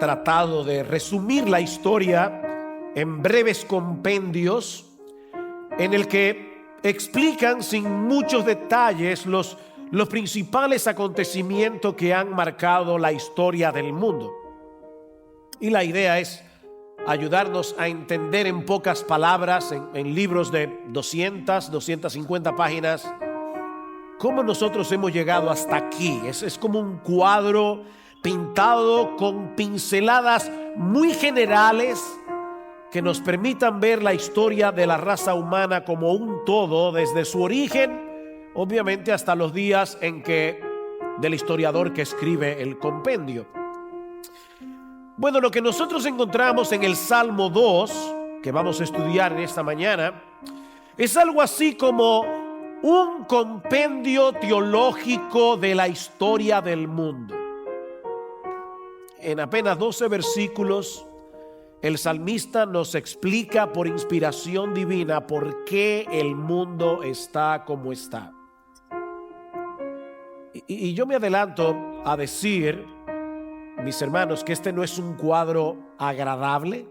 tratado de resumir la historia en breves compendios en el que explican sin muchos detalles los principales acontecimientos que han marcado la historia del mundo. Y la idea es ayudarnos a entender en pocas palabras, en libros de 250 páginas, cómo nosotros hemos llegado hasta aquí. Es como un cuadro pintado con pinceladas muy generales que nos permitan ver la historia de la raza humana como un todo, desde su origen, obviamente, hasta los días del historiador que escribe el compendio. Bueno, lo que nosotros encontramos en el Salmo 2, que vamos a estudiar en esta mañana, es algo así como un compendio teológico de la historia del mundo. En apenas 12 versículos, el salmista nos explica por inspiración divina por qué el mundo está como está. Y yo me adelanto a decir, mis hermanos, que este no es un cuadro agradable,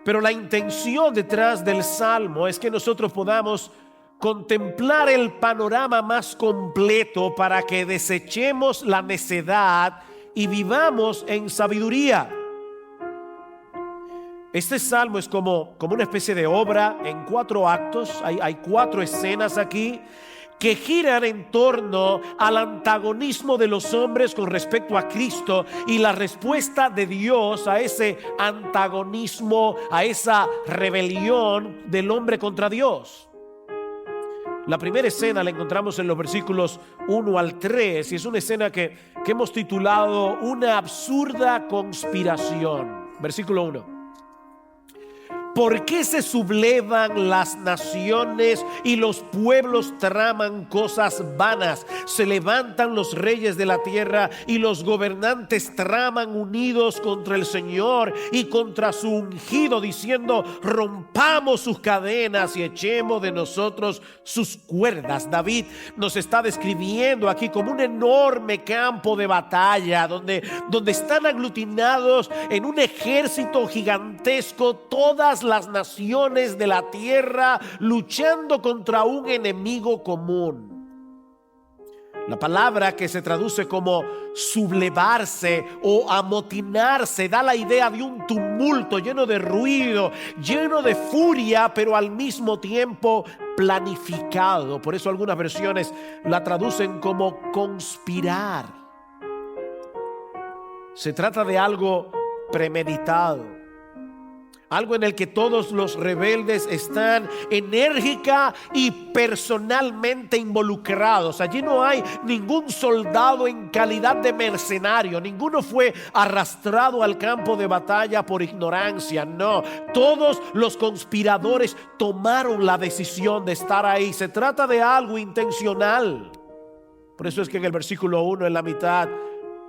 pero la intención detrás del Salmo es que nosotros podamos contemplar el panorama más completo para que desechemos la necedad y vivamos en sabiduría. Este salmo es como una especie de obra en 4 actos. Hay 4 escenas aquí que giran en torno al antagonismo de los hombres con respecto a Cristo y la respuesta de Dios a ese antagonismo, a esa rebelión del hombre contra Dios. La primera escena la encontramos en los versículos 1 al 3 y es una escena que hemos titulado Una absurda conspiración. Versículo 1. ¿Por qué se sublevan las naciones y los pueblos traman cosas vanas? Se levantan los reyes de la tierra y los gobernantes traman unidos contra el Señor y contra su ungido, diciendo: rompamos sus cadenas y echemos de nosotros sus cuerdas. David nos está describiendo aquí como un enorme campo de batalla donde están aglutinados en un ejército gigantesco todas las naciones de la tierra luchando contra un enemigo común. La palabra que se traduce como sublevarse o amotinarse da la idea de un tumulto lleno de ruido, lleno de furia, pero al mismo tiempo planificado. Por eso algunas versiones la traducen como conspirar. Se trata de algo premeditado, algo en el que todos los rebeldes están enérgica y personalmente involucrados. Allí no hay ningún soldado en calidad de mercenario. Ninguno fue arrastrado al campo de batalla por ignorancia. No, todos los conspiradores tomaron la decisión de estar ahí. Se trata de algo intencional. Por eso es que en el versículo 1, en la mitad,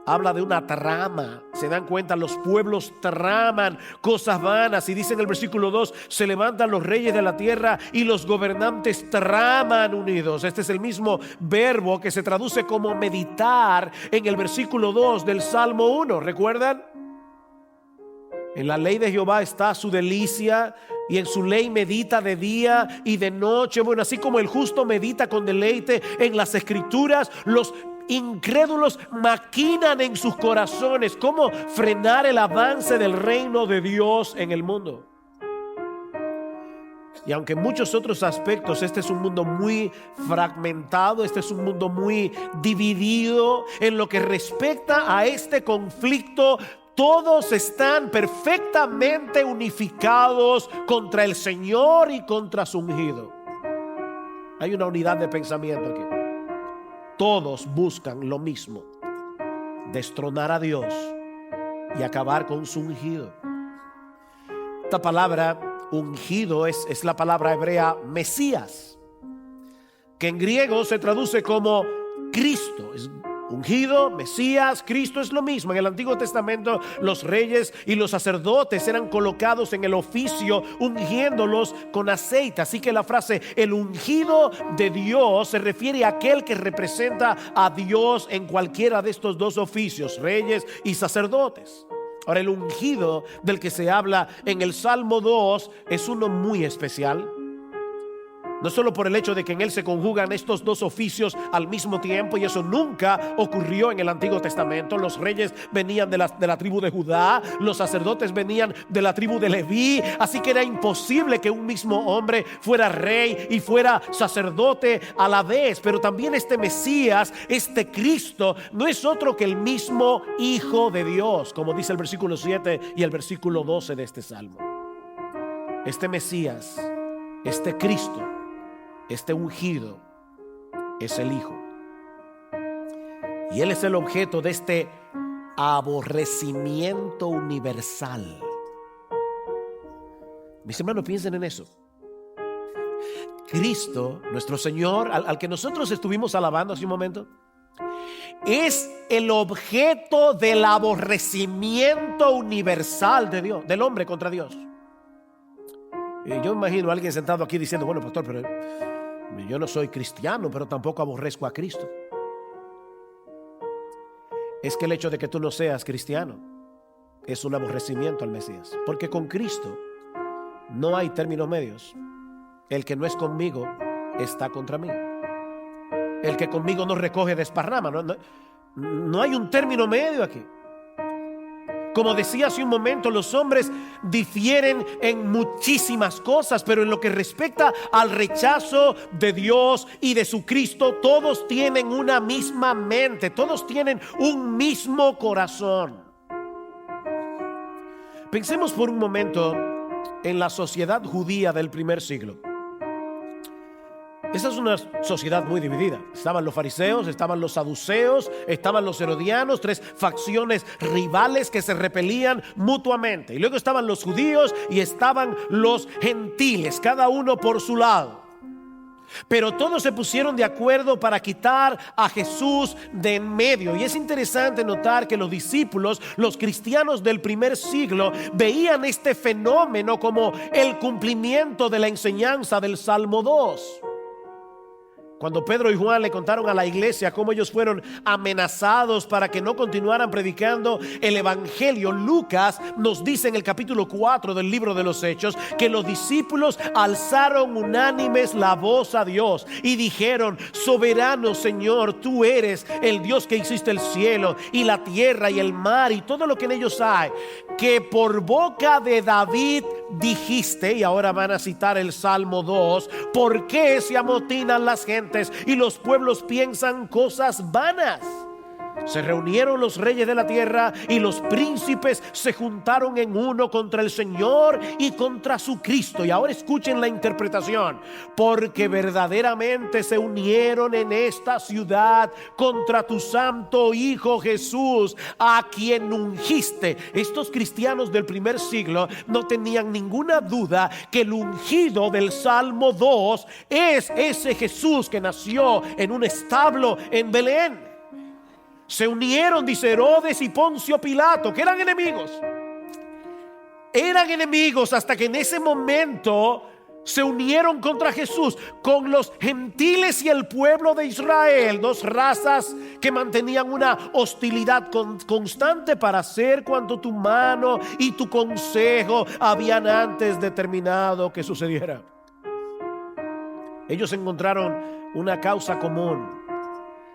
habla de una trama. Se dan cuenta, los pueblos traman cosas vanas. Y dice en el versículo 2, se levantan los reyes de la tierra y los gobernantes traman unidos. Este es el mismo verbo que se traduce como meditar en el versículo 2 del Salmo 1. ¿Recuerdan? En la ley de Jehová está su delicia, y en su ley medita de día y de noche. Bueno, así como el justo medita con deleite en las escrituras, los incrédulos maquinan en sus corazones cómo frenar el avance del reino de Dios en el mundo. Y aunque en muchos otros aspectos este es un mundo muy fragmentado, este es un mundo muy dividido, en lo que respecta a este conflicto, todos están perfectamente unificados contra el Señor y contra su ungido. Hay una unidad de pensamiento aquí. Todos buscan lo mismo: destronar a Dios y acabar con su ungido. Esta palabra ungido es la palabra hebrea Mesías, que en griego se traduce como Cristo. Es ungido, Mesías, Cristo es lo mismo. En el Antiguo Testamento los reyes y los sacerdotes eran colocados en el oficio ungiéndolos con aceite. Así que la frase el ungido de Dios se refiere a aquel que representa a Dios en cualquiera de estos dos oficios, reyes y sacerdotes. Ahora, el ungido del que se habla en el Salmo 2 es uno muy especial. No solo por el hecho de que en él se conjugan estos dos oficios al mismo tiempo, y eso nunca ocurrió en el Antiguo Testamento. Los reyes venían de la tribu de Judá, los sacerdotes venían de la tribu de Leví, así que era imposible que un mismo hombre fuera rey y fuera sacerdote a la vez. Pero también este Mesías, este Cristo, no es otro que el mismo Hijo de Dios, como dice el versículo 7 y el versículo 12 de este Salmo. Este Mesías, este Cristo, este ungido es el Hijo, y Él es el objeto de este aborrecimiento universal. Mis hermanos, piensen en eso. Cristo, nuestro Señor, al que nosotros estuvimos alabando hace un momento, es el objeto del aborrecimiento universal de Dios, del hombre contra Dios. Y yo imagino a alguien sentado aquí diciendo: bueno, pastor, pero yo no soy cristiano, pero tampoco aborrezco a Cristo. Es que el hecho de que tú no seas cristiano es un aborrecimiento al Mesías, porque con Cristo no hay términos medios. El que no es conmigo está contra mí. El que conmigo no recoge desparrama. No hay un término medio aquí. Como decía hace un momento, los hombres difieren en muchísimas cosas, pero en lo que respecta al rechazo de Dios y de su Cristo, todos tienen una misma mente, todos tienen un mismo corazón. Pensemos por un momento en la sociedad judía del primer siglo. Esa es una sociedad muy dividida. Estaban los fariseos, estaban los saduceos, estaban los herodianos, tres facciones rivales que se repelían mutuamente. Y luego estaban los judíos y estaban los gentiles, cada uno por su lado. Pero todos se pusieron de acuerdo para quitar a Jesús de en medio. Y es interesante notar que los discípulos, los cristianos del primer siglo, veían este fenómeno como el cumplimiento de la enseñanza del Salmo 2. Cuando Pedro y Juan le contaron a la iglesia cómo ellos fueron amenazados para que no continuaran predicando el evangelio, Lucas nos dice en el capítulo 4 del libro de los Hechos que los discípulos alzaron unánimes la voz a Dios y dijeron: soberano Señor, tú eres el Dios que hiciste el cielo y la tierra y el mar y todo lo que en ellos hay, que por boca de David dijiste. Y ahora van a citar el Salmo 2: ¿por qué se amotinan las gentes y los pueblos piensan cosas vanas? Se reunieron los reyes de la tierra y los príncipes se juntaron en uno contra el Señor y contra su Cristo. Y ahora escuchen la interpretación: porque verdaderamente se unieron en esta ciudad contra tu santo Hijo Jesús, a quien ungiste. Estos cristianos del primer siglo no tenían ninguna duda que el ungido del Salmo 2 es ese Jesús que nació en un establo en Belén. Se unieron, dice, Herodes y Poncio Pilato, que eran enemigos. Eran enemigos hasta que en ese momento se unieron contra Jesús con los gentiles y el pueblo de Israel, dos razas que mantenían una hostilidad constante para hacer cuanto tu mano y tu consejo habían antes determinado que sucediera. Ellos encontraron una causa común: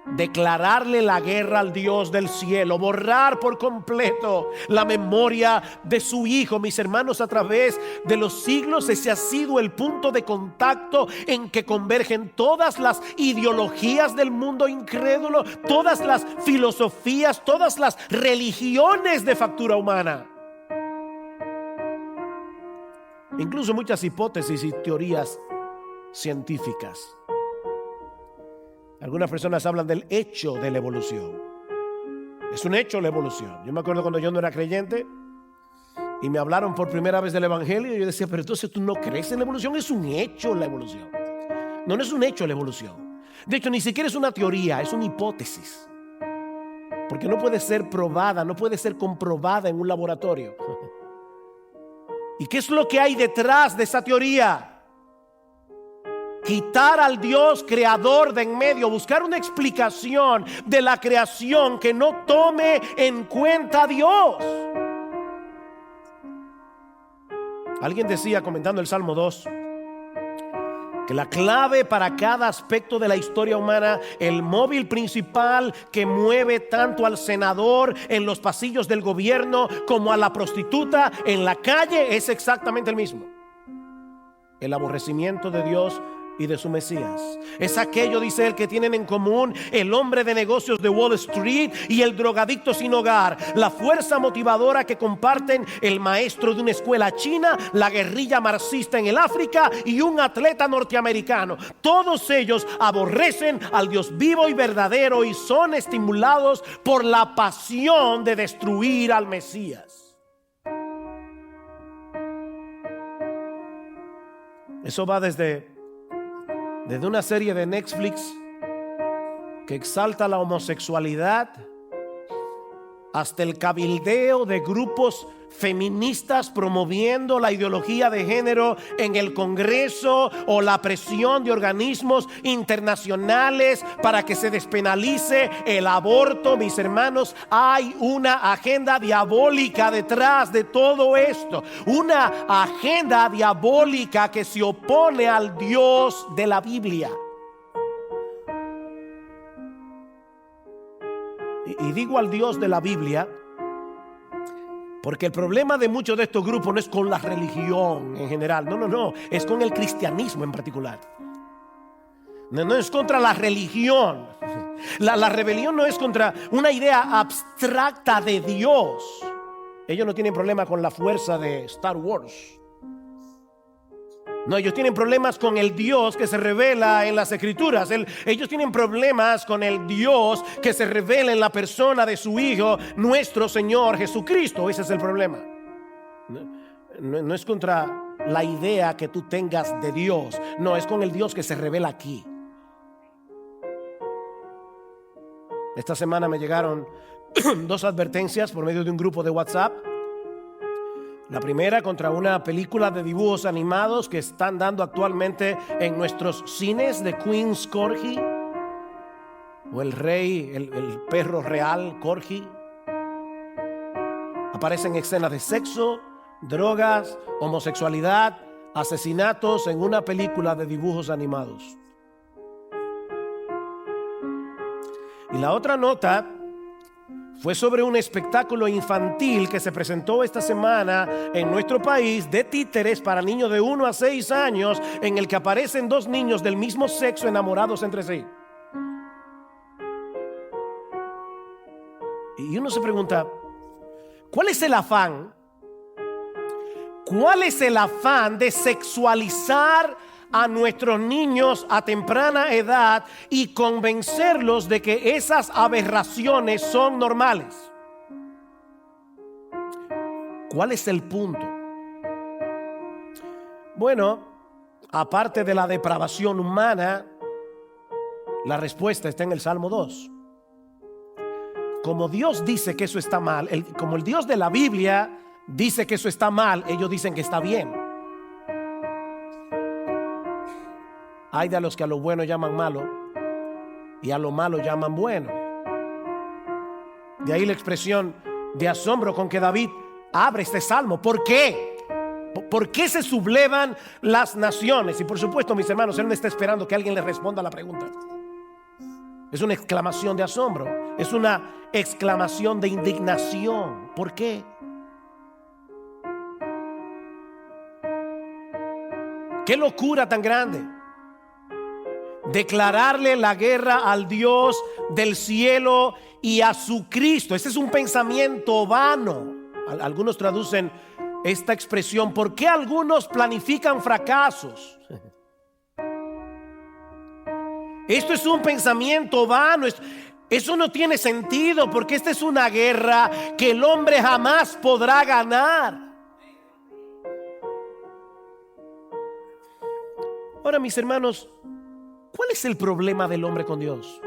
declararle la guerra al Dios del cielo, borrar por completo la memoria de su Hijo. Mis hermanos, a través de los siglos ese ha sido el punto de contacto en que convergen todas las ideologías del mundo incrédulo, todas las filosofías, todas las religiones de factura humana, incluso muchas hipótesis y teorías científicas. Algunas personas hablan del hecho de la evolución. Es un hecho la evolución. Yo me acuerdo cuando yo no era creyente y me hablaron por primera vez del evangelio, y yo decía: pero entonces tú no crees en la evolución. Es un hecho la evolución. No es un hecho la evolución. De hecho, ni siquiera es una teoría, es una hipótesis, porque no puede ser probada, no puede ser comprobada en un laboratorio. ¿Y qué es lo que hay detrás de esa teoría? Quitar al Dios creador de en medio, buscar una explicación de la creación que no tome en cuenta a Dios. Alguien decía, comentando el Salmo 2, que la clave para cada aspecto de la historia humana, el móvil principal que mueve tanto al senador en los pasillos del gobierno como a la prostituta en la calle, es exactamente el mismo: el aborrecimiento de Dios y de su Mesías. Es aquello, dice él, que tienen en común el hombre de negocios de Wall Street y el drogadicto sin hogar, la fuerza motivadora que comparten el maestro de una escuela china, la guerrilla marxista en el África y un atleta norteamericano. Todos ellos aborrecen al Dios vivo y verdadero y son estimulados por la pasión de destruir al Mesías. Eso va desde una serie de Netflix que exalta la homosexualidad hasta el cabildeo de grupos feministas promoviendo la ideología de género en el Congreso, o la presión de organismos internacionales para que se despenalice el aborto. Mis hermanos, hay una agenda diabólica detrás de todo esto, una agenda diabólica que se opone al Dios de la Biblia. Y digo al Dios de la Biblia porque el problema de muchos de estos grupos no es con la religión en general, no, es con el cristianismo en particular. No es contra la religión. La rebelión no es contra una idea abstracta de Dios. Ellos no tienen problema con la fuerza de Star Wars. No, ellos tienen problemas con el Dios que se revela en las Escrituras. Ellos tienen problemas con el Dios que se revela en la persona de su Hijo, nuestro Señor Jesucristo. Ese es el problema. No es contra la idea que tú tengas de Dios. No, es con el Dios que se revela aquí. Esta semana me llegaron 2 advertencias por medio de un grupo de WhatsApp. La primera contra una película de dibujos animados que están dando actualmente en nuestros cines, de Queen's Corgi, o el rey, el perro real Corgi. Aparecen escenas de sexo, drogas, homosexualidad, asesinatos en una película de dibujos animados. Y la otra nota fue sobre un espectáculo infantil que se presentó esta semana en nuestro país, de títeres para niños de 1 a 6 años, en el que aparecen 2 niños del mismo sexo enamorados entre sí. Y uno se pregunta, ¿cuál es el afán? ¿Cuál es el afán de sexualizar a nuestros niños a temprana edad y convencerlos de que esas aberraciones son normales? ¿Cuál es el punto? Bueno, aparte de la depravación humana, la respuesta está en el Salmo 2. Como Dios dice que eso está mal, como el Dios de la Biblia dice que eso está mal, ellos dicen que está bien. Hay de los que a lo bueno llaman malo y a lo malo llaman bueno. De ahí la expresión de asombro con que David abre este salmo. ¿Por qué? ¿Por qué se sublevan las naciones? Y por supuesto, mis hermanos, él no está esperando que alguien le responda a la pregunta. Es una exclamación de asombro, es una exclamación de indignación. ¿Por qué? ¿Qué locura tan grande? Declararle la guerra al Dios del cielo y a su Cristo. Ese es un pensamiento vano. Algunos traducen esta expresión: ¿por qué algunos planifican fracasos? Esto es un pensamiento vano. Eso no tiene sentido, porque esta es una guerra que el hombre jamás podrá ganar. Ahora, mis hermanos, ¿cuál es el problema del hombre con Dios?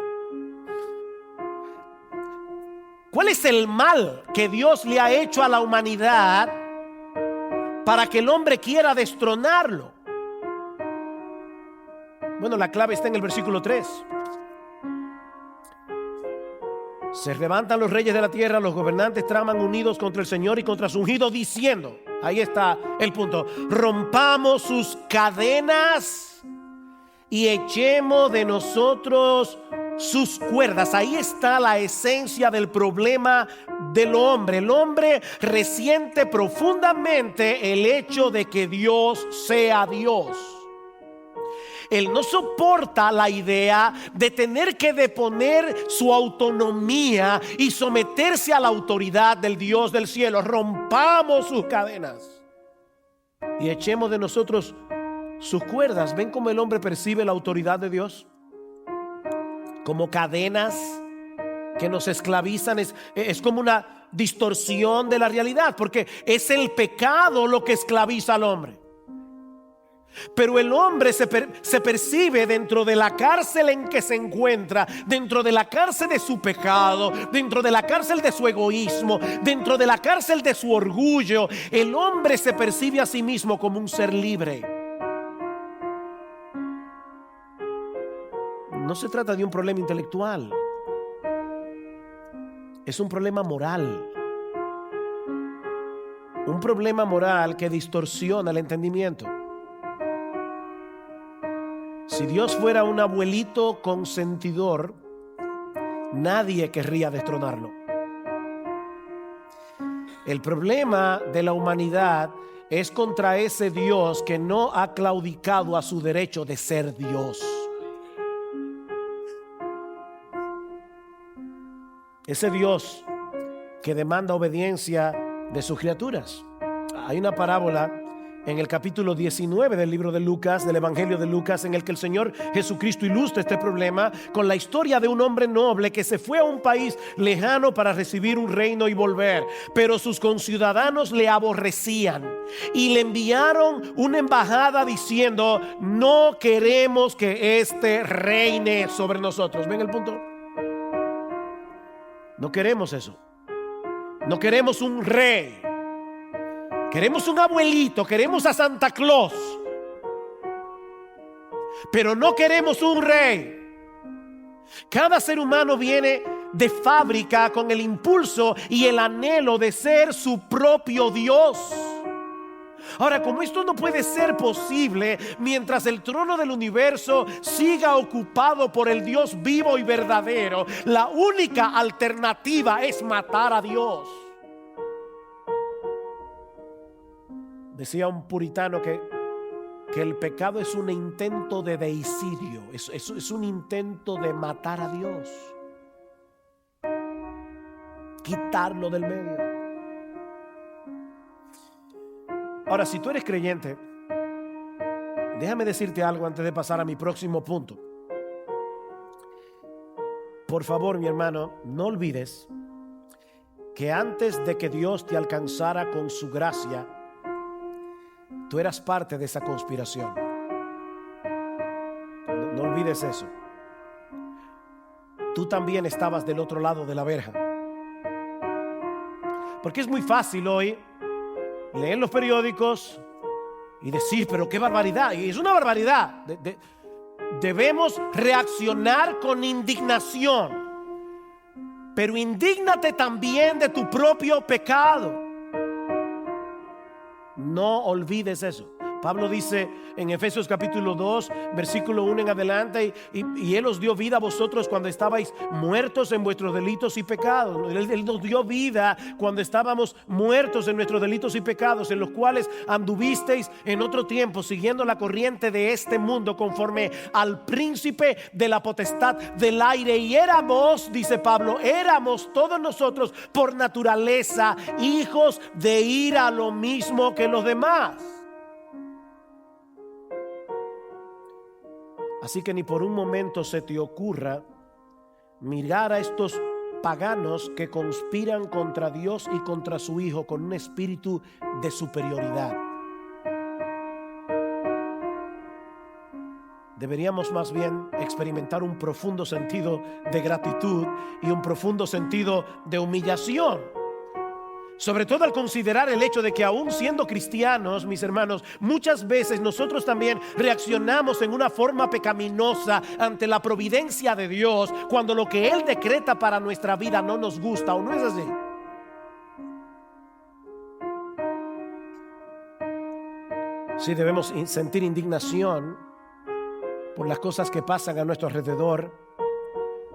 ¿Cuál es el mal que Dios le ha hecho a la humanidad para que el hombre quiera destronarlo? Bueno, la clave está en el versículo 3. Se levantan los reyes de la tierra, los gobernantes traman unidos contra el Señor y contra su ungido, diciendo: Ahí está el punto. Rompamos sus cadenas y echemos de nosotros sus cuerdas. Ahí está la esencia del problema del hombre. El hombre resiente profundamente el hecho de que Dios sea Dios. Él no soporta la idea de tener que deponer su autonomía y someterse a la autoridad del Dios del cielo. Rompamos sus cadenas y echemos de nosotros sus cuerdas. ¿Ven cómo el hombre percibe la autoridad de Dios? Como cadenas que nos esclavizan. Es como una distorsión de la realidad, porque es el pecado lo que esclaviza al hombre. Pero el hombre se percibe dentro de la cárcel en que se encuentra, dentro de la cárcel de su pecado, dentro de la cárcel de su egoísmo, dentro de la cárcel de su orgullo. El hombre se percibe a sí mismo como un ser libre. No se trata de un problema intelectual, es un problema moral. Un problema moral que distorsiona el entendimiento. Si Dios fuera un abuelito consentidor, nadie querría destronarlo. El problema de la humanidad es contra ese Dios que no ha claudicado a su derecho de ser Dios. Ese Dios que demanda obediencia de sus criaturas. Hay una parábola en el capítulo 19 del libro de Lucas, del Evangelio de Lucas, en el que el Señor Jesucristo ilustra este problema con la historia de un hombre noble que se fue a un país lejano para recibir un reino y volver, pero sus conciudadanos le aborrecían y le enviaron una embajada diciendo: no queremos que este reine sobre nosotros. ¿Ven el punto? No queremos eso. No queremos un rey. Queremos un abuelito, queremos a Santa Claus, pero no queremos un rey. Cada ser humano viene de fábrica con el impulso y el anhelo de ser su propio Dios. Ahora, como esto no puede ser posible mientras el trono del universo siga ocupado por el Dios vivo y verdadero, la única alternativa es matar a Dios. Decía un puritano que el pecado es un intento de deicidio, es un intento de matar a Dios, quitarlo del medio. Ahora, si tú eres creyente, déjame decirte algo antes de pasar a mi próximo punto. Por favor, mi hermano, no olvides que antes de que Dios te alcanzara con su gracia, tú eras parte de esa conspiración. No olvides eso. Tú también estabas del otro lado de la verja. Porque es muy fácil hoy leer los periódicos y decir: pero qué barbaridad. Y es una barbaridad. Debemos reaccionar con indignación. Pero indígnate también de tu propio pecado. No olvides eso. Pablo dice en Efesios capítulo 2 versículo 1 en adelante: y Él os dio vida a vosotros cuando estabais muertos en vuestros delitos y pecados. Él nos dio vida cuando estábamos muertos en nuestros delitos y pecados, en los cuales anduvisteis en otro tiempo siguiendo la corriente de este mundo, conforme al príncipe de la potestad del aire. Y éramos, dice Pablo, éramos todos nosotros por naturaleza hijos de ira, lo mismo que los demás. Así que ni por un momento se te ocurra mirar a estos paganos que conspiran contra Dios y contra su Hijo con un espíritu de superioridad. Deberíamos más bien experimentar un profundo sentido de gratitud y un profundo sentido de humillación. Sobre todo al considerar el hecho de que aún siendo cristianos, mis hermanos, muchas veces nosotros también reaccionamos en una forma pecaminosa ante la providencia de Dios cuando lo que Él decreta para nuestra vida no nos gusta, ¿o no es así? Sí, debemos sentir indignación por las cosas que pasan a nuestro alrededor,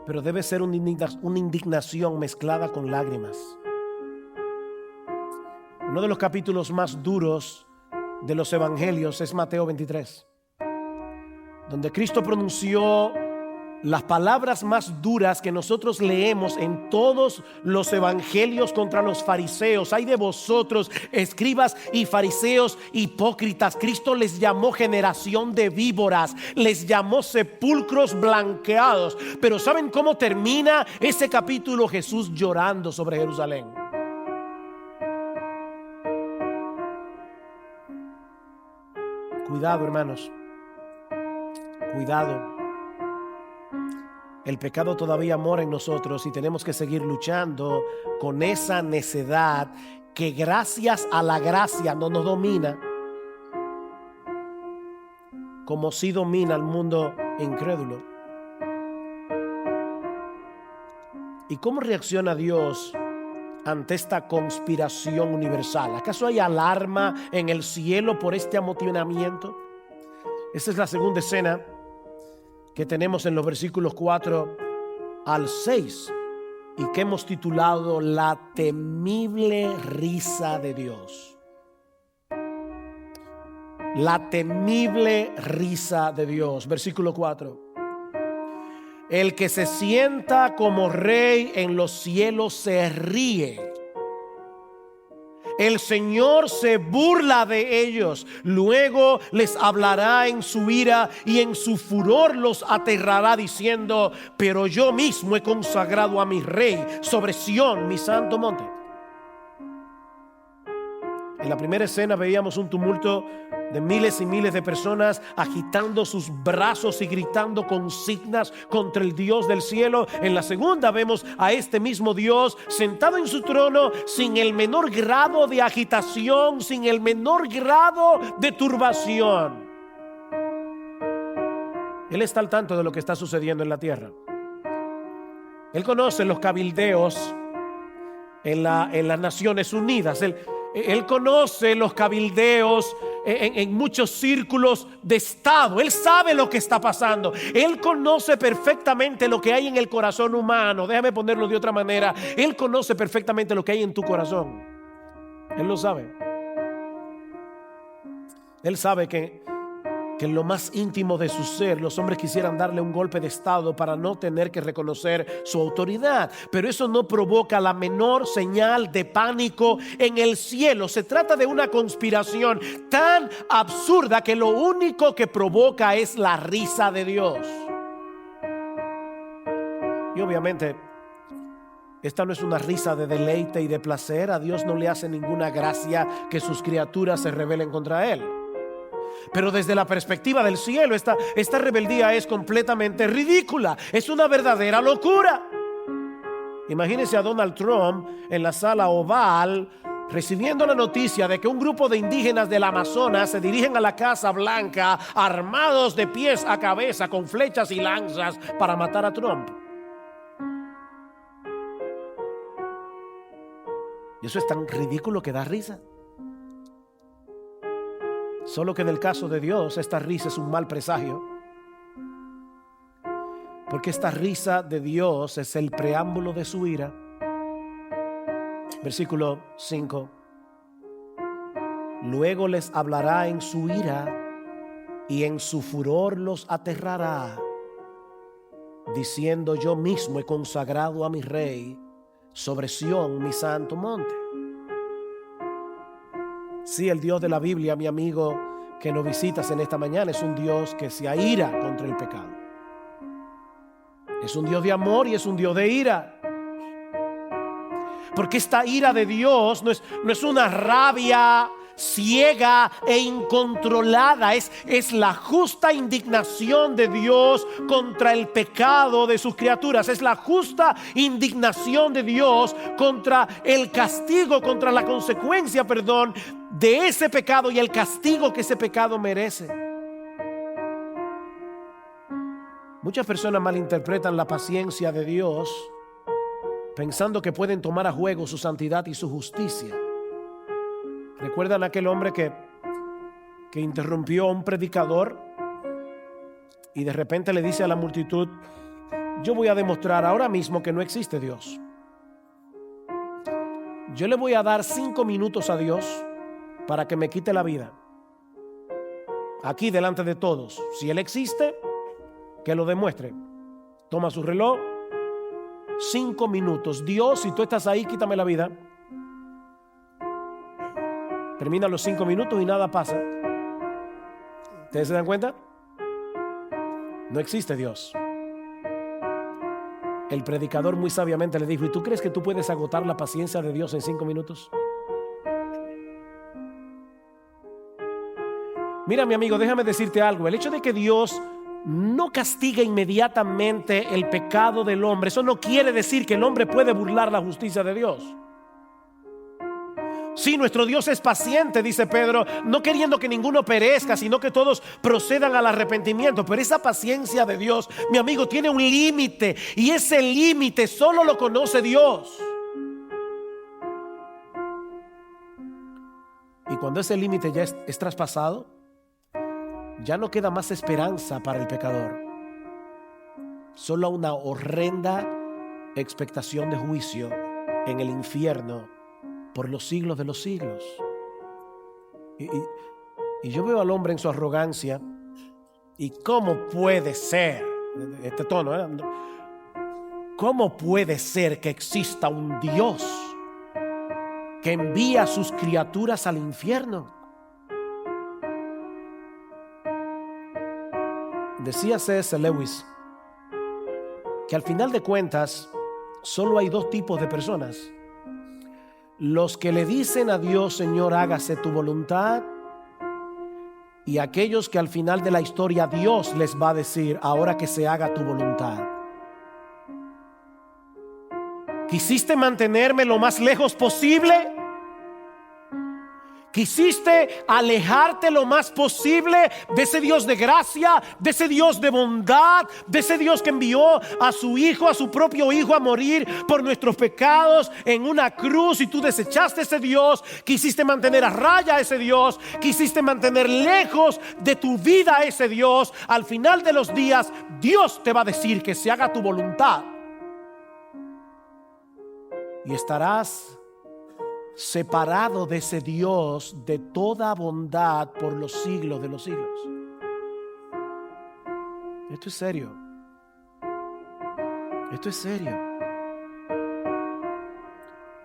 pero debe ser una indignación mezclada con lágrimas. Uno de los capítulos más duros de los evangelios es Mateo 23, donde Cristo pronunció las palabras más duras que nosotros leemos en todos los evangelios contra los fariseos. Ay de vosotros, escribas y fariseos hipócritas. Cristo les llamó generación de víboras, les llamó sepulcros blanqueados. Pero ¿saben cómo termina ese capítulo? Jesús llorando sobre Jerusalén. Cuidado, hermanos, cuidado. El pecado todavía mora en nosotros y tenemos que seguir luchando con esa necedad que gracias a la gracia no nos domina, como sí domina al mundo incrédulo. ¿Y cómo reacciona Dios ante esta conspiración universal? ¿Acaso hay alarma en el cielo por este amotinamiento? Esta es la segunda escena que tenemos en los versículos 4 al 6 y que hemos titulado La temible risa de Dios. La temible risa de Dios. Versículo 4. El que se sienta como rey en los cielos se ríe. El Señor se burla de ellos. Luego les hablará en su ira y en su furor los aterrará diciendo: pero yo mismo he consagrado a mi rey sobre Sión, mi santo monte. En la primera escena veíamos un tumulto de miles y miles de personas agitando sus brazos y gritando consignas contra el Dios del cielo. En la segunda vemos a este mismo Dios sentado en su trono sin el menor grado de agitación, sin el menor grado de turbación. Él está al tanto de lo que está sucediendo en la tierra. Él conoce los cabildeos en las Naciones Unidas. Él conoce los cabildeos en muchos círculos de Estado. Él sabe lo que está pasando. Él conoce perfectamente lo que hay en el corazón humano. Déjame ponerlo de otra manera. Él conoce perfectamente lo que hay en tu corazón. Él lo sabe. Él sabe que en lo más íntimo de su ser los hombres quisieran darle un golpe de estado para no tener que reconocer su autoridad, pero eso no provoca la menor señal de pánico en el cielo. Se trata de una conspiración tan absurda que lo único que provoca es la risa de Dios. Y obviamente esta no es una risa de deleite y de placer. A Dios no le hace ninguna gracia que sus criaturas se rebelen contra Él. Pero desde la perspectiva del cielo, esta rebeldía es completamente ridícula. Es una verdadera locura. Imagínense a Donald Trump en la sala oval recibiendo la noticia de que un grupo de indígenas del Amazonas se dirigen a la Casa Blanca armados de pies a cabeza con flechas y lanzas para matar a Trump. Y eso es tan ridículo que da risa. Solo que en el caso de Dios esta risa es un mal presagio, porque esta risa de Dios es el preámbulo de su ira. Versículo 5. Luego les hablará en su ira y en su furor los aterrará, diciendo: yo mismo he consagrado a mi rey sobre Sión, mi santo monte. Sí, el Dios de la Biblia, mi amigo, que nos visitas en esta mañana, es un Dios que se aira contra el pecado. Es un Dios de amor y es un Dios de ira. Porque esta ira de Dios no es una rabia ciega e incontrolada. Es la justa indignación de Dios contra el pecado de sus criaturas. Es la justa indignación de Dios contra el castigo, contra la consecuencia, de ese pecado y el castigo que ese pecado merece. Muchas personas malinterpretan la paciencia de Dios pensando que pueden tomar a juego su santidad y su justicia. ¿Recuerdan aquel hombre que que interrumpió a un predicador y de repente le dice a la multitud: yo voy a demostrar ahora mismo que no existe Dios. Yo le voy a dar 5 minutos a Dios para que me quite la vida. Aquí delante de todos. Si Él existe, que lo demuestre. Toma su reloj. 5 minutos. Dios, si tú estás ahí, quítame la vida. Termina los 5 minutos y nada pasa. ¿Ustedes se dan cuenta? No existe Dios. El predicador muy sabiamente le dijo: ¿y tú crees que tú puedes agotar la paciencia de Dios en 5 minutos? Mira, mi amigo, déjame decirte algo. El hecho de que Dios no castiga inmediatamente el pecado del hombre, eso no quiere decir que el hombre puede burlar la justicia de Dios. Sí, nuestro Dios es paciente, dice Pedro, no queriendo que ninguno perezca, sino que todos procedan al arrepentimiento. Pero esa paciencia de Dios, mi amigo, tiene un límite, y ese límite solo lo conoce Dios. Y cuando ese límite ya es traspasado, ya no queda más esperanza para el pecador. Solo una horrenda expectación de juicio en el infierno por los siglos de los siglos. Y yo veo al hombre en su arrogancia. ¿Y cómo puede ser? Este tono, ¿cómo puede ser que exista un Dios que envía a sus criaturas al infierno? Decía C.S. Lewis que al final de cuentas solo hay 2 tipos de personas: los que le dicen a Dios: Señor, hágase tu voluntad, y aquellos que al final de la historia Dios les va a decir: ahora que se haga tu voluntad. ¿Quisiste mantenerme lo más lejos posible? ¿Quisiste alejarte lo más posible de ese Dios de gracia, de ese Dios de bondad, de ese Dios que envió a su Hijo, a su propio Hijo, a morir por nuestros pecados en una cruz, y tú desechaste ese Dios? ¿Quisiste mantener a raya a ese Dios? ¿Quisiste mantener lejos de tu vida a ese Dios? Al final de los días, Dios te va a decir que se haga tu voluntad, y estarás separado de ese Dios de toda bondad por los siglos de los siglos. Esto es serio. Esto es serio.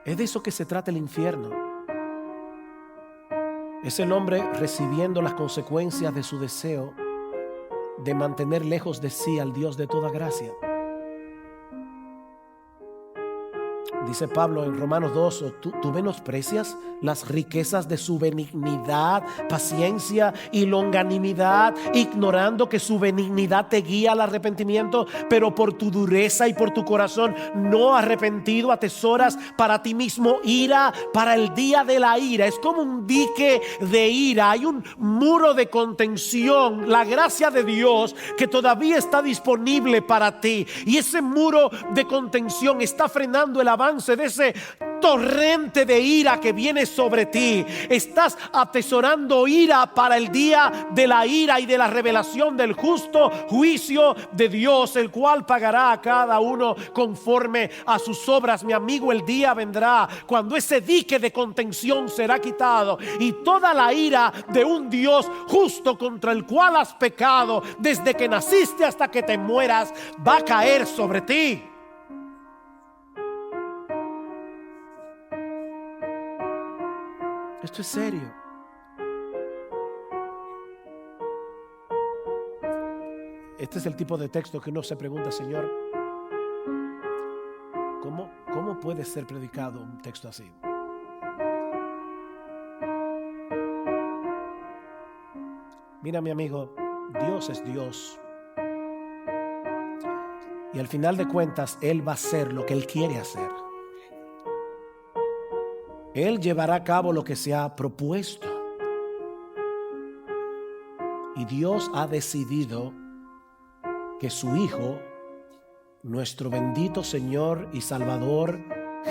Es de eso que se trata el infierno. Es el hombre recibiendo las consecuencias de su deseo de mantener lejos de sí al Dios de toda gracia. Dice Pablo en Romanos 2: ¿tú menosprecias las riquezas de su benignidad, paciencia y longanimidad, ignorando que su benignidad te guía al arrepentimiento? Pero por tu dureza y por tu corazón no arrepentido atesoras para ti mismo ira para el día de la ira. Es como un dique de ira, hay un muro de contención, la gracia de Dios que todavía está disponible para ti, y ese muro de contención está frenando el avance de ese torrente de ira que viene sobre ti. Estás atesorando ira para el día de la ira y de la revelación del justo juicio de Dios, el cual pagará a cada uno conforme a sus obras. Mi amigo, el día vendrá cuando ese dique de contención será quitado, y toda la ira de un Dios justo contra el cual has pecado desde que naciste hasta que te mueras va a caer sobre ti. Esto es serio. Este es el tipo de texto que uno se pregunta: Señor, ¿cómo puede ser predicado un texto así? Mira, mi amigo, Dios es Dios, y al final de cuentas Él va a hacer lo que Él quiere hacer. Él llevará a cabo lo que se ha propuesto. Y Dios ha decidido que su Hijo, nuestro bendito Señor y Salvador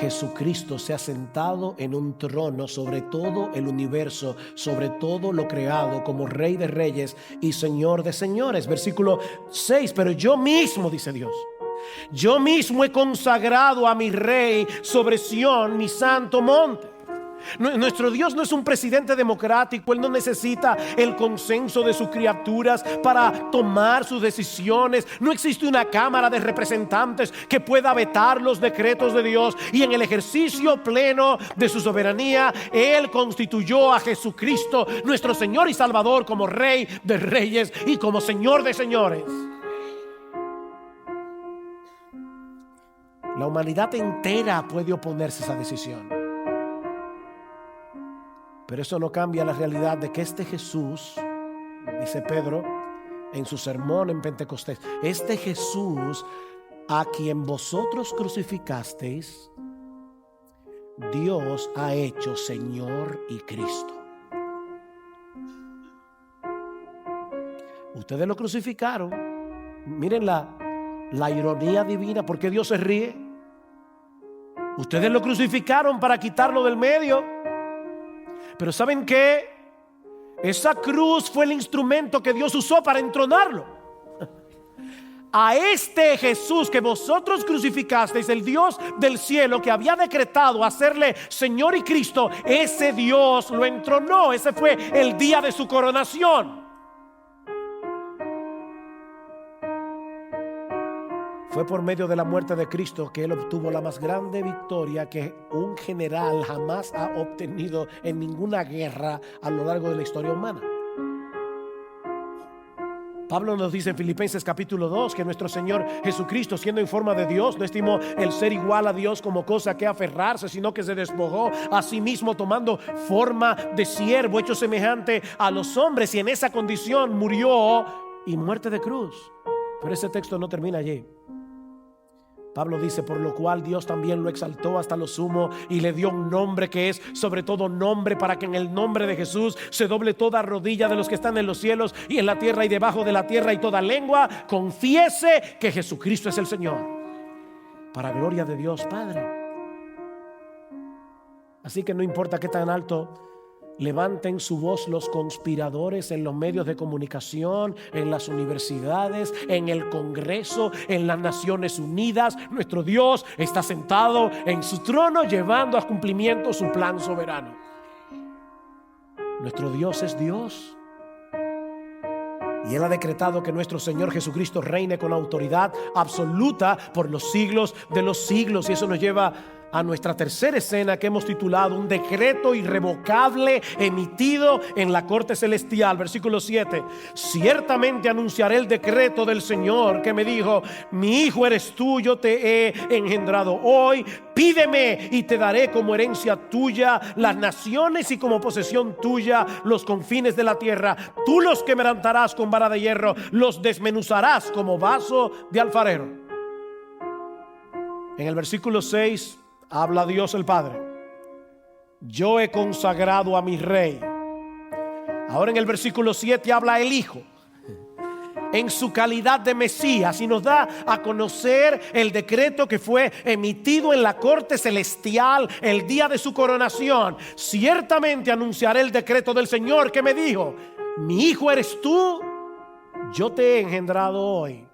Jesucristo se ha sentado en un trono sobre todo el universo, sobre todo lo creado, como Rey de reyes y Señor de señores. Versículo 6, pero yo mismo, dice Dios, yo mismo he consagrado a mi Rey sobre Sión, mi santo monte. Nuestro Dios no es un presidente democrático. Él no necesita el consenso de sus criaturas para tomar sus decisiones. No existe una cámara de representantes que pueda vetar los decretos de Dios. Y en el ejercicio pleno de su soberanía, Él constituyó a Jesucristo, nuestro Señor y Salvador, como Rey de reyes y como Señor de señores. La humanidad entera puede oponerse a esa decisión, pero eso no cambia la realidad de que este Jesús, dice Pedro en su sermón en Pentecostés, este Jesús a quien vosotros crucificasteis, Dios ha hecho Señor y Cristo. Ustedes lo crucificaron. Miren la ironía divina. ¿Por qué Dios se ríe? Ustedes lo crucificaron para quitarlo del medio. Pero ¿saben qué? Esa cruz fue el instrumento que Dios usó para entronarlo. A este Jesús que vosotros crucificasteis, el Dios del cielo que había decretado hacerle Señor y Cristo, ese Dios lo entronó. Ese fue el día de su coronación. Fue por medio de la muerte de Cristo que Él obtuvo la más grande victoria que un general jamás ha obtenido en ninguna guerra a lo largo de la historia humana. Pablo nos dice en Filipenses capítulo 2 que nuestro Señor Jesucristo, siendo en forma de Dios, no estimó el ser igual a Dios como cosa que aferrarse, sino que se despojó a sí mismo, tomando forma de siervo, hecho semejante a los hombres, y en esa condición murió, y muerte de cruz. Pero ese texto no termina allí. Pablo dice: por lo cual Dios también lo exaltó hasta lo sumo y le dio un nombre que es sobre todo nombre, para que en el nombre de Jesús se doble toda rodilla de los que están en los cielos y en la tierra y debajo de la tierra, y toda lengua confiese que Jesucristo es el Señor, para gloria de Dios Padre. Así que no importa qué tan alto levanten su voz los conspiradores en los medios de comunicación, en las universidades, en el Congreso, en las Naciones Unidas, nuestro Dios está sentado en su trono llevando a cumplimiento su plan soberano. Nuestro Dios es Dios, y Él ha decretado que nuestro Señor Jesucristo reine con autoridad absoluta por los siglos de los siglos. Y eso nos lleva a nuestra tercera escena, que hemos titulado un decreto irrevocable emitido en la corte celestial. Versículo 7: ciertamente anunciaré el decreto del Señor que me dijo: mi hijo eres tú, yo te he engendrado hoy. Pídeme y te daré como herencia tuya las naciones y como posesión tuya los confines de la tierra. Tú los quebrantarás con vara de hierro, los desmenuzarás como vaso de alfarero. En el versículo 6 habla Dios el Padre: yo he consagrado a mi Rey. Ahora en el versículo 7 habla el Hijo en su calidad de Mesías, y nos da a conocer el decreto que fue emitido en la corte celestial el día de su coronación. Ciertamente anunciaré el decreto del Señor que me dijo: mi hijo eres tú, yo te he engendrado hoy.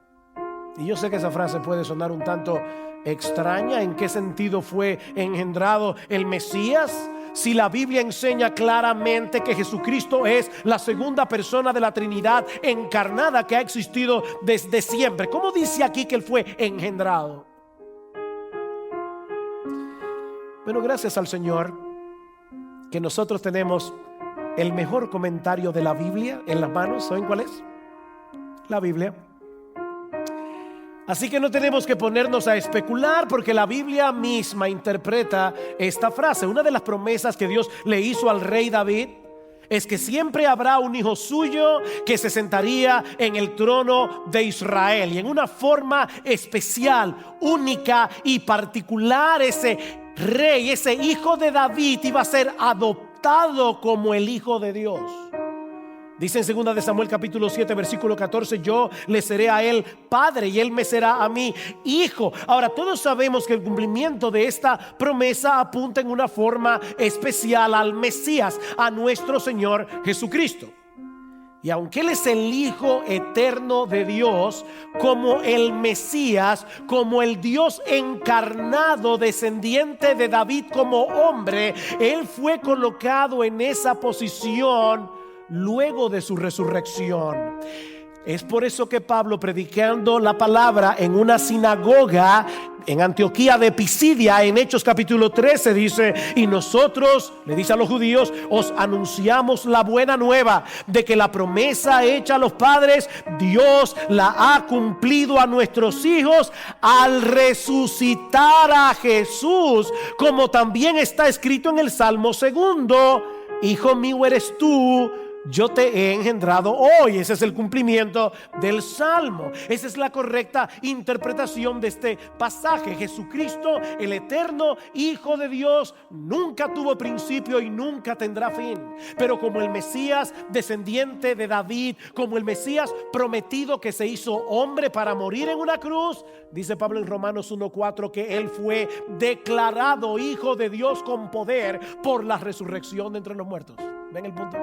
Y yo sé que esa frase puede sonar un tanto extraña. ¿En qué sentido fue engendrado el Mesías? Si la Biblia enseña claramente que Jesucristo es la segunda persona de la Trinidad encarnada que ha existido desde siempre, ¿cómo dice aquí que Él fue engendrado? Bueno, gracias al Señor que nosotros tenemos el mejor comentario de la Biblia en las manos. ¿Saben cuál es? La Biblia. Así que no tenemos que ponernos a especular, porque la Biblia misma interpreta esta frase. Una de las promesas que Dios le hizo al rey David es que siempre habrá un hijo suyo que se sentaría en el trono de Israel, y en una forma especial, única y particular, ese rey, ese hijo de David, iba a ser adoptado como el Hijo de Dios. Dice en 2 de Samuel capítulo 7 versículo 14: yo le seré a él padre y él me será a mí hijo. Ahora, todos sabemos que el cumplimiento de esta promesa apunta en una forma especial al Mesías, a nuestro Señor Jesucristo. Y aunque Él es el Hijo eterno de Dios, como el Mesías, como el Dios encarnado, descendiente de David como hombre, Él fue colocado en esa posición luego de su resurrección. Es por eso que Pablo, predicando la palabra en una sinagoga en Antioquía de Pisidia, en Hechos capítulo 13, dice: y nosotros, le dice a los judíos, os anunciamos la buena nueva de que la promesa hecha a los padres, Dios la ha cumplido a nuestros hijos al resucitar a Jesús, como también está escrito en el Salmo 2: hijo mío eres tú, yo te he engendrado hoy. Ese es el cumplimiento del Salmo. Esa es la correcta interpretación de este pasaje. Jesucristo, el eterno Hijo de Dios, nunca tuvo principio y nunca tendrá fin. Pero como el Mesías descendiente de David, como el Mesías prometido que se hizo hombre para morir en una cruz, dice Pablo en Romanos 1:4 que Él fue declarado Hijo de Dios con poder por la resurrección de entre los muertos. ¿Ven el punto?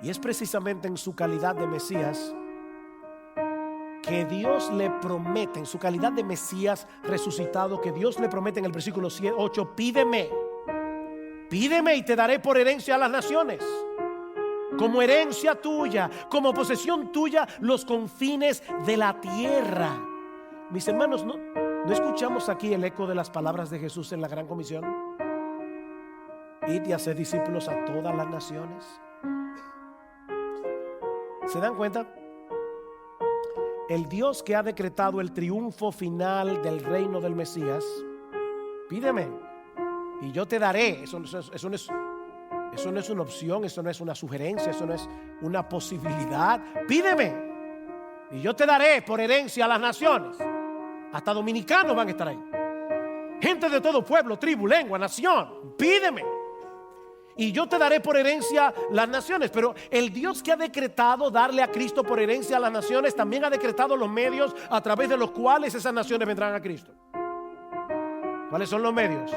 Y es precisamente en su calidad de Mesías que Dios le promete, en su calidad de Mesías resucitado, que Dios le promete en el versículo 8: pídeme y te daré por herencia a las naciones, como herencia tuya, como posesión tuya, los confines de la tierra. Mis hermanos, ¿no escuchamos aquí el eco de las palabras de Jesús en la gran comisión? Id y haced discípulos a todas las naciones. ¿Se dan cuenta? El Dios que ha decretado el triunfo final del reino del Mesías: pídeme y yo te daré. Eso no es una opción, eso no es una sugerencia, eso no es una posibilidad. Pídeme y yo te daré por herencia a las naciones. Hasta dominicanos van a estar ahí, gente de todo pueblo, tribu, lengua, nación. Pídeme y yo te daré por herencia las naciones. Pero el Dios que ha decretado darle a Cristo por herencia a las naciones también ha decretado los medios a través de los cuales esas naciones vendrán a Cristo. ¿Cuáles son los medios?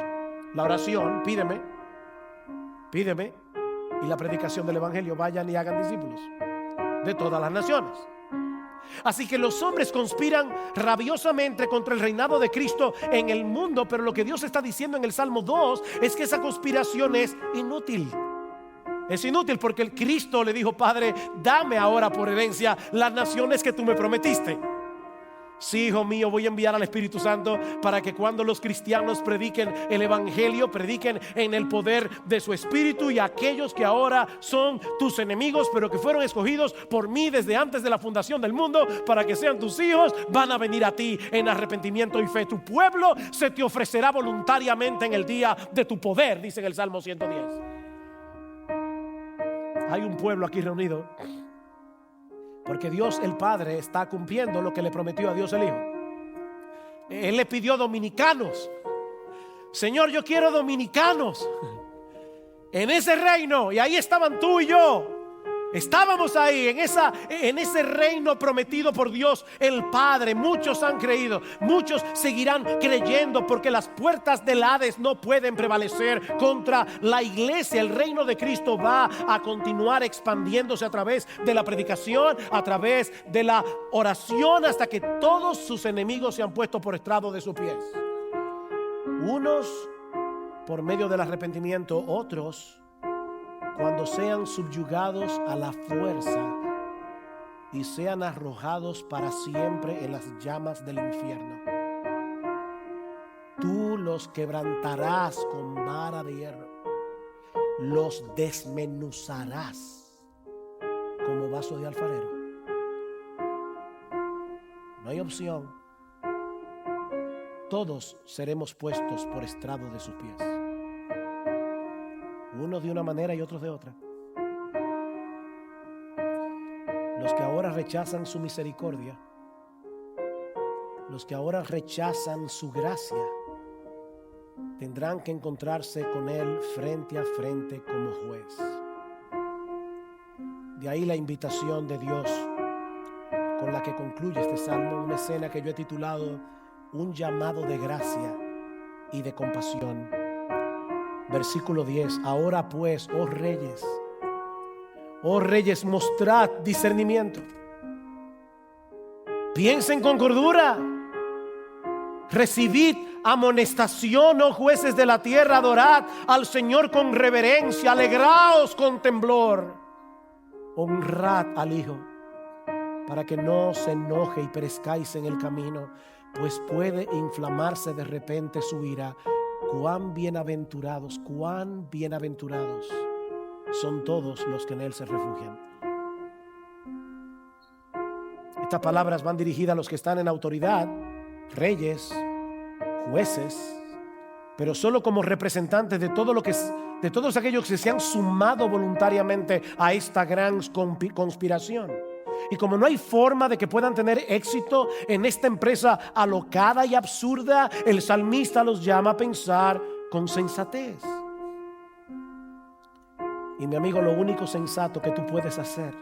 La oración, pídeme, y la predicación del evangelio. Vayan y hagan discípulos de todas las naciones. Así que los hombres conspiran rabiosamente contra el reinado de Cristo en el mundo, pero lo que Dios está diciendo en el Salmo 2 es que esa conspiración es inútil. Es inútil porque el Cristo le dijo: Padre, dame ahora por herencia las naciones que tú me prometiste. Sí, hijo mío, voy a enviar al Espíritu Santo para que cuando los cristianos prediquen el evangelio, prediquen en el poder de su Espíritu, y aquellos que ahora son tus enemigos, pero que fueron escogidos por mí desde antes de la fundación del mundo para que sean tus hijos, van a venir a ti en arrepentimiento y fe. Tu pueblo se te ofrecerá voluntariamente en el día de tu poder, dice en el Salmo 110. Hay un pueblo aquí reunido porque Dios el Padre está cumpliendo lo que le prometió a Dios el Hijo. Él le pidió dominicanos. Señor, yo quiero dominicanos en ese reino. Y ahí estaban tú y yo. Estábamos ahí en ese reino prometido por Dios el Padre. Muchos han creído, muchos seguirán creyendo, porque las puertas del Hades no pueden prevalecer contra la iglesia. El reino de Cristo va a continuar expandiéndose a través de la predicación, a través de la oración, hasta que todos sus enemigos se han puesto por estrado de sus pies. Unos por medio del arrepentimiento, otros cuando sean subyugados a la fuerza y sean arrojados para siempre en las llamas del infierno. Tú los quebrantarás con vara de hierro, los desmenuzarás como vaso de alfarero. No hay opción. Todos seremos puestos por estrado de sus pies. Unos de una manera y otros de otra. Los que ahora rechazan su misericordia, los que ahora rechazan su gracia, tendrán que encontrarse con Él frente a frente como juez. De ahí la invitación de Dios con la que concluye este salmo, una escena que yo he titulado Un llamado de gracia y de compasión. Versículo 10: Ahora pues, oh reyes, mostrad discernimiento. Piensen con cordura. Recibid amonestación, oh jueces de la tierra. Adorad al Señor con reverencia. Alegraos con temblor. Honrad al Hijo, para que no se enoje y perezcáis en el camino, pues puede inflamarse de repente su ira. Cuán bienaventurados son todos los que en Él se refugian. Estas palabras van dirigidas a los que están en autoridad, reyes, jueces, pero solo como representantes de todos aquellos que se han sumado voluntariamente a esta gran conspiración. Y como no hay forma de que puedan tener éxito en esta empresa alocada y absurda, el salmista los llama a pensar con sensatez. Y mi amigo, lo único sensato que tú puedes hacer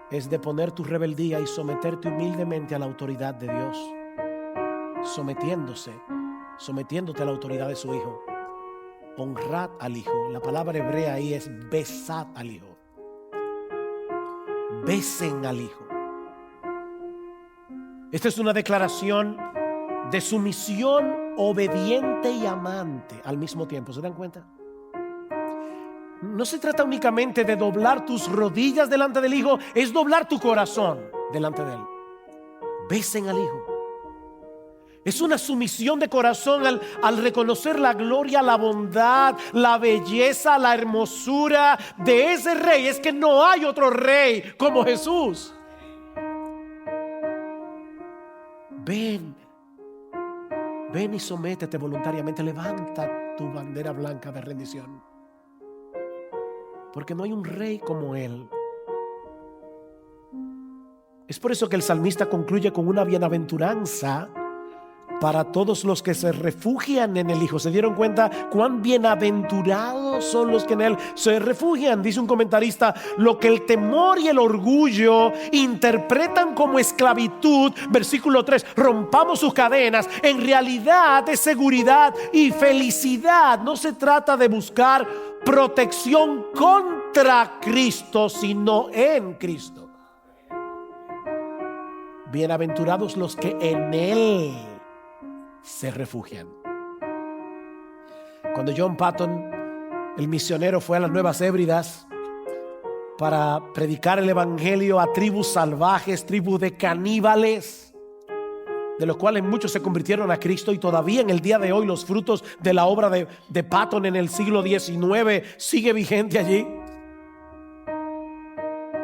es deponer tu rebeldía y someterte humildemente a la autoridad de Dios, sometiéndote a la autoridad de su Hijo. Honrad al Hijo. La palabra hebrea ahí es besad al Hijo. Besen al Hijo. Esta es una declaración de sumisión obediente y amante al mismo tiempo. ¿Se dan cuenta? No se trata únicamente de doblar tus rodillas delante del Hijo, es doblar tu corazón delante de Él. Besen al Hijo. Es una sumisión de corazón al reconocer la gloria, la bondad, la belleza, la hermosura de ese rey. Es que no hay otro rey como Jesús. Ven y sométete voluntariamente. Levanta tu bandera blanca de rendición, porque no hay un rey como Él. Es por eso que el salmista concluye con una bienaventuranza para todos los que se refugian en el Hijo. ¿Se dieron cuenta cuán bienaventurados son los que en Él se refugian? Dice un comentarista: lo que el temor y el orgullo interpretan como esclavitud, versículo 3, rompamos sus cadenas, en realidad es seguridad y felicidad. No se trata de buscar protección contra Cristo, sino en Cristo. Bienaventurados los que en Él se refugian. Cuando John Patton, el misionero, fue a las Nuevas Hébridas para predicar el evangelio a tribus salvajes, tribus de caníbales, de los cuales muchos se convirtieron a Cristo, y todavía en el día de hoy los frutos de la obra de Patton en el siglo XIX sigue vigente allí.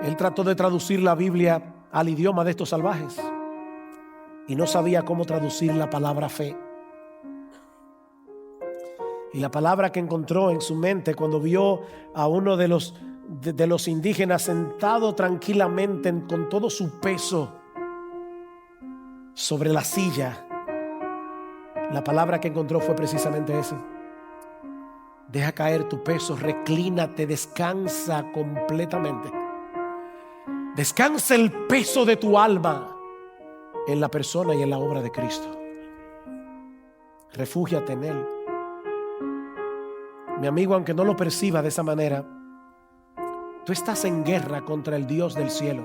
Él trató de traducir la Biblia al idioma de estos salvajes y no sabía cómo traducir la palabra fe. Y la palabra que encontró en su mente cuando vio a uno de los indígenas sentado tranquilamente con todo su peso sobre la silla, la palabra que encontró fue precisamente esa: deja caer tu peso, reclínate, descansa completamente. Descansa el peso de tu alma en la persona y en la obra de Cristo. Refúgiate en Él. Mi amigo, aunque no lo perciba de esa manera, tú estás en guerra contra el Dios del cielo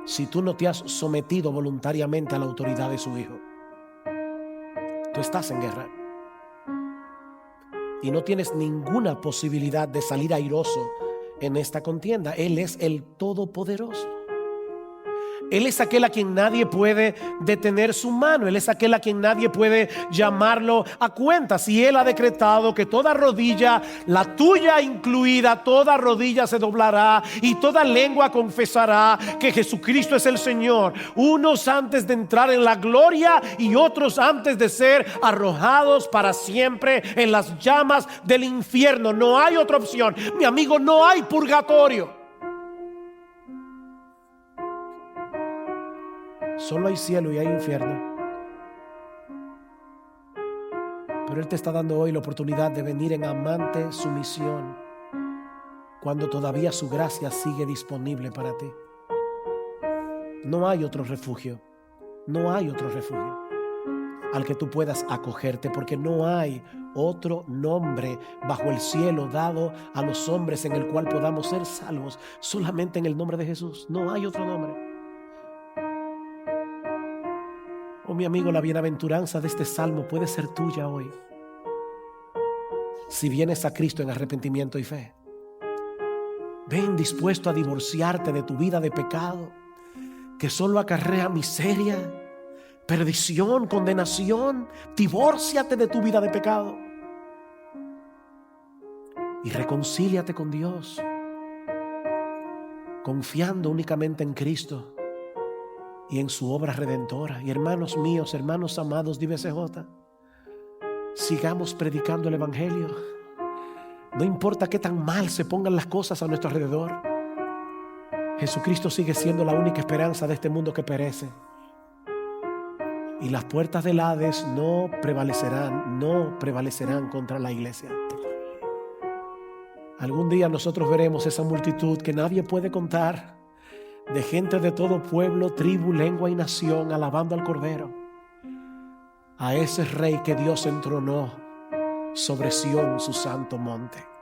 si tú no te has sometido voluntariamente a la autoridad de su Hijo. Tú estás en guerra y no tienes ninguna posibilidad de salir airoso en esta contienda. Él es el Todopoderoso. Él es aquel a quien nadie puede detener su mano. Él es aquel a quien nadie puede llamarlo a cuentas. Y Él ha decretado que toda rodilla, la tuya incluida, toda rodilla se doblará y toda lengua confesará que Jesucristo es el Señor. Unos antes de entrar en la gloria y otros antes de ser arrojados para siempre en las llamas del infierno. No hay otra opción. Mi amigo, no hay purgatorio. Solo hay cielo y hay infierno. Pero Él te está dando hoy la oportunidad de venir en amante sumisión cuando todavía su gracia sigue disponible para ti. No hay otro refugio, no hay otro refugio al que tú puedas acogerte, porque no hay otro nombre bajo el cielo dado a los hombres en el cual podamos ser salvos, solamente en el nombre de Jesús. No hay otro nombre. Oh, mi amigo, la bienaventuranza de este salmo puede ser tuya hoy, si vienes a Cristo en arrepentimiento y fe. Ven dispuesto a divorciarte de tu vida de pecado, que solo acarrea miseria, perdición, condenación. Divórciate de tu vida de pecado y reconcíliate con Dios, confiando únicamente en Cristo y en su obra redentora. Y hermanos míos, hermanos amados de IBCJ, sigamos predicando el evangelio. No importa qué tan mal se pongan las cosas a nuestro alrededor, Jesucristo sigue siendo la única esperanza de este mundo que perece. Y las puertas del Hades no prevalecerán contra la iglesia. Algún día nosotros veremos esa multitud que nadie puede contar, de gente de todo pueblo, tribu, lengua y nación, alabando al Cordero, a ese Rey que Dios entronó sobre Sión, su santo monte.